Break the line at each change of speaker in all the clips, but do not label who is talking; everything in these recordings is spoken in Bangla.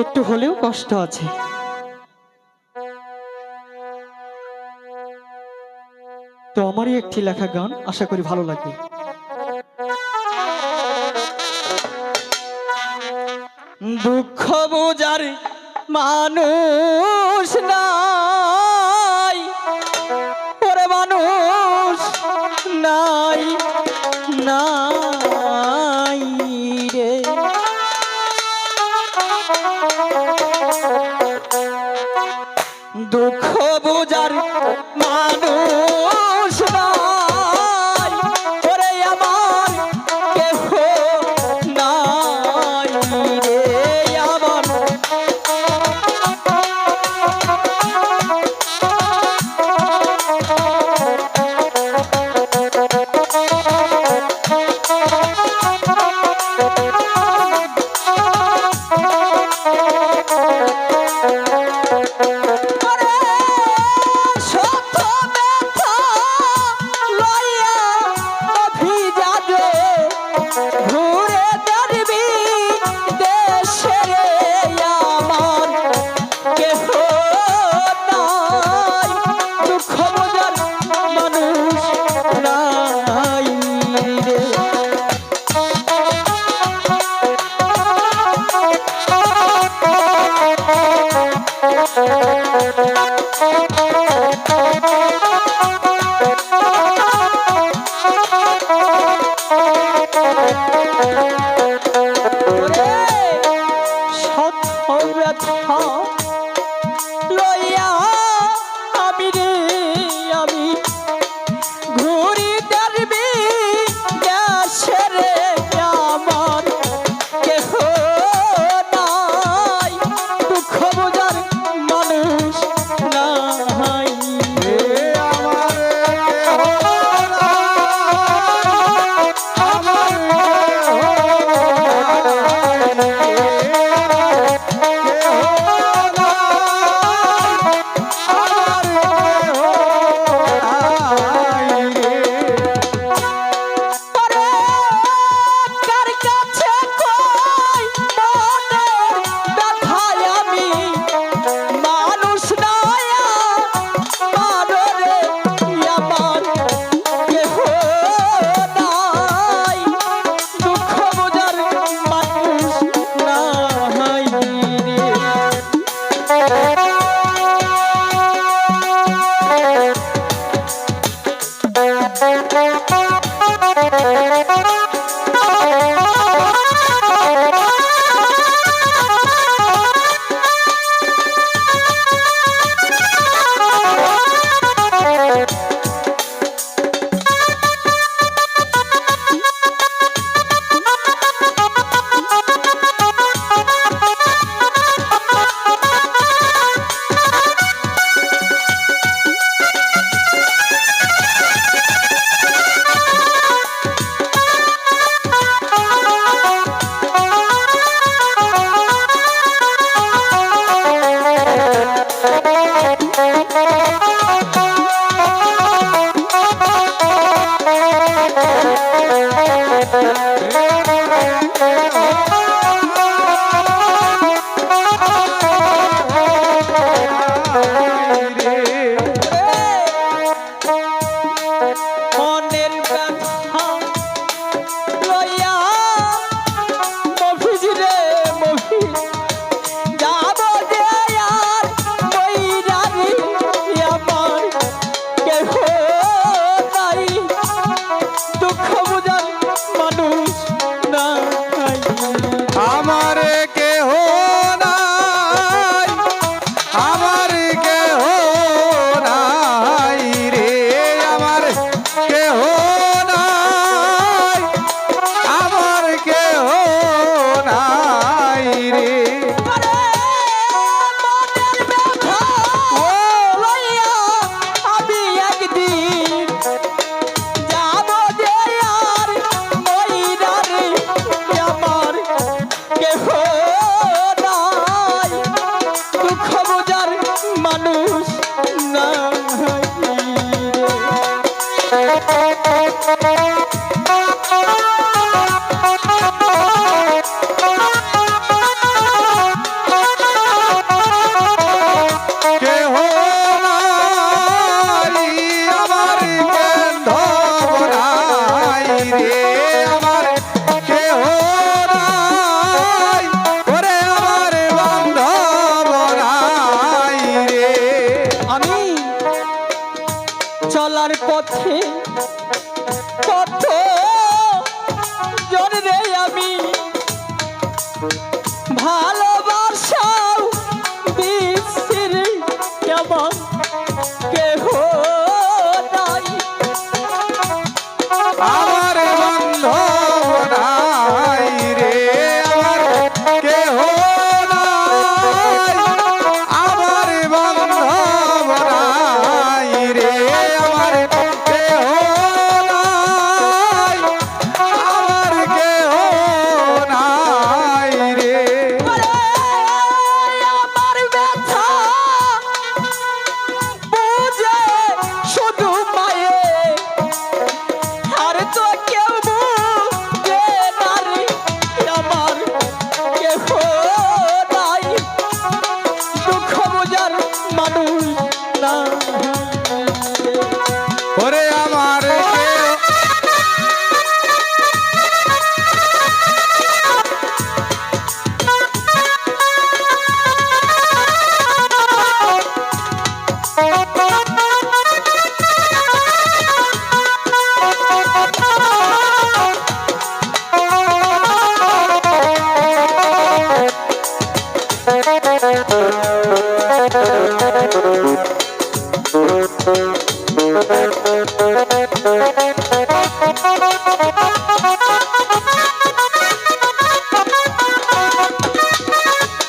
একটু হলেও কষ্ট আছে। তো আমারই একটি লেখা গান, আশা করি ভালো লাগবে। দুঃখ বোঝার মানুষ নাই, ওরে মানুষ নাই, নাই রে। দুঃখ বোঝার মানুষ নাই, ওরে আমার কেহ নাই রে। আমার লইয়া আমি রে আমি ঘুরি দাঁড়বি দেশে রে। আমার কেহ নাই, দুঃখ বোঝার মানুষ নাই রে। আমার পথে কত জন রে আমি ভালোবাসাও বিসিরি কেমন কেহ নাই
আমার বান্ধব নাই রে আমার কেহ নাই আমার বান্ধব নাই রে আমার কেহ নাই আমার কেহ নাই রে
আমার ব্যথা বুঝে শুধু মায়ে আর তো কেউ বুঝে না রে আমার কেহ নাই দুঃখ বোঝার মানুষ না
ওরে আমার কেহ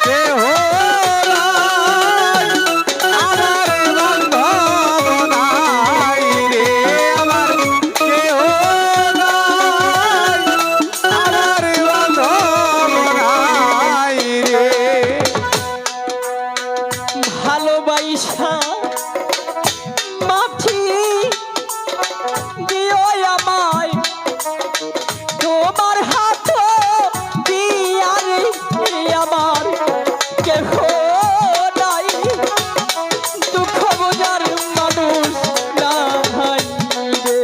কেহ নাই আমার বান্ধব নাই রে আমার কেহ নাই আমার বান্ধব নাই রে
ভালোবাসা মাটি দিও আমায় তোমার হাত দিয়ারে আমার কেহ নাই দুঃখ বোঝার মানুষ নাই রে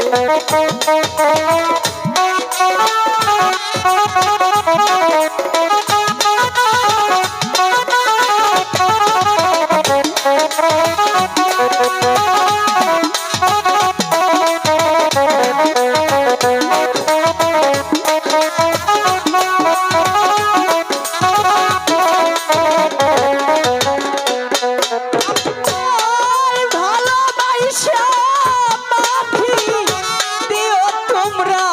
ভালোবাসা মাফি দিও তোমরা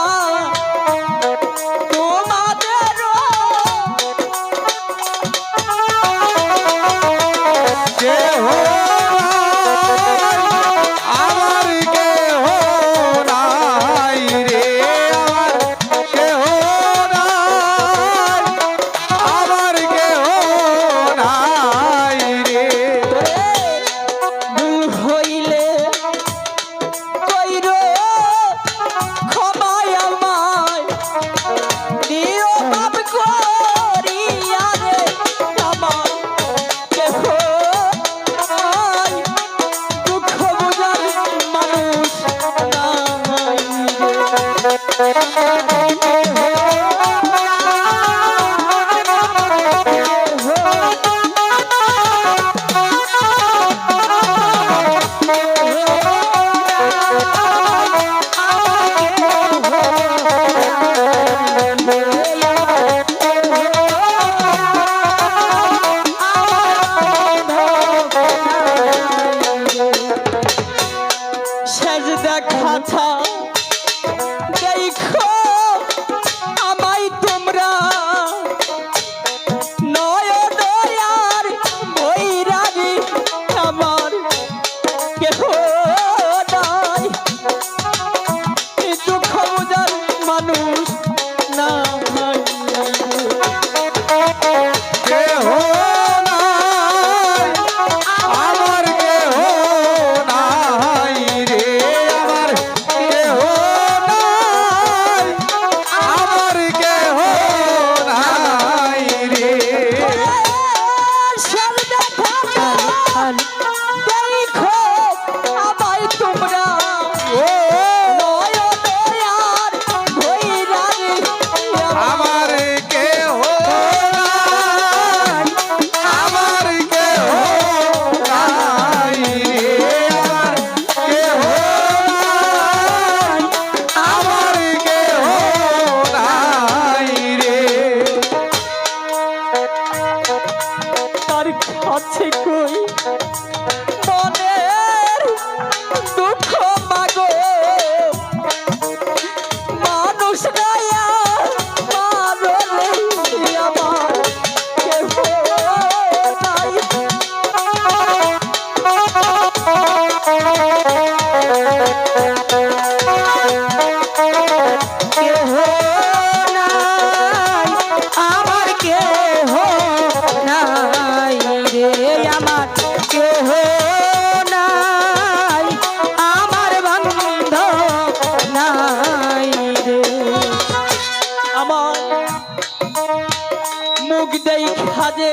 মুখ দেই খাজে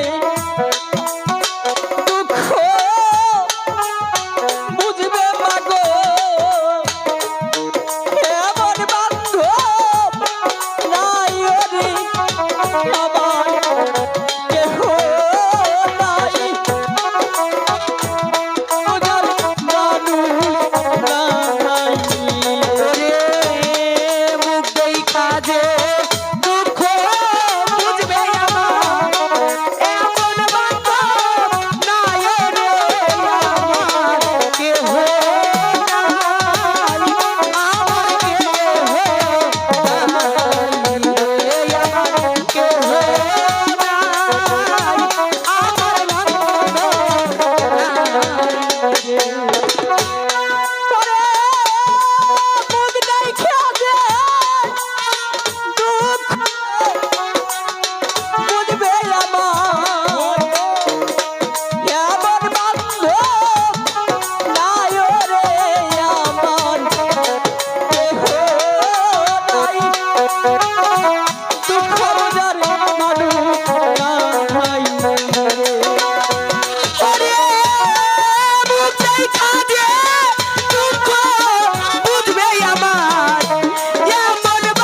দুঃখ বুঝবে মাগো এমন বান্ধব নাই ওরে আমার কেহ নাই বুঝার মানুষ নাই
রে মুখ দেখা যে দুঃখ বুঝবে আমার এমন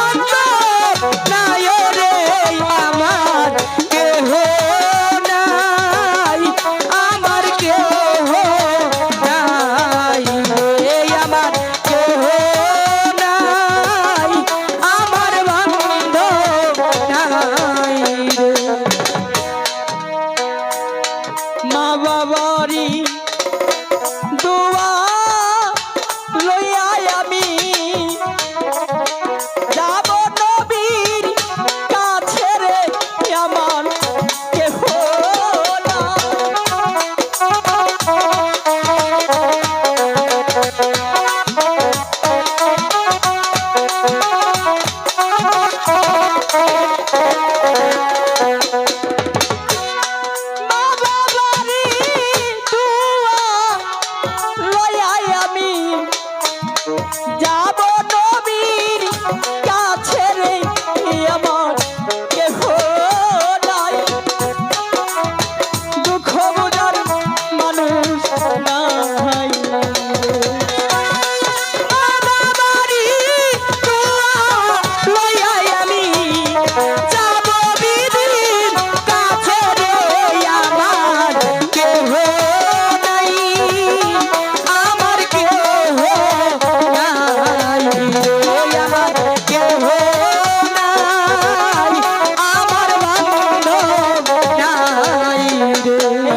বান্ধব নাই রে আমার কেহ নাই আমার কেহ নাই রে আমার কেহ নাই আমার বান্ধব নাই
মা বাবারি দোয়া লইয়া আমি যাব নবীর কাছে রে আমার কেহ যাব নবীর কাছে রে আমার কেহ নাই দুঃখ বুঝার মানুষ নাই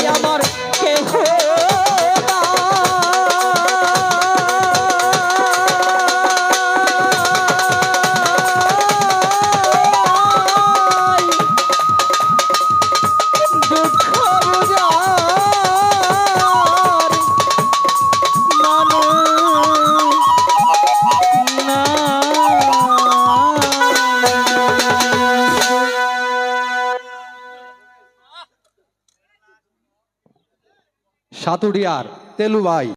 আমার কেহ নাই দুঃখ বুঝার মানুষ
সাতুরিয়ার তেলুবাই।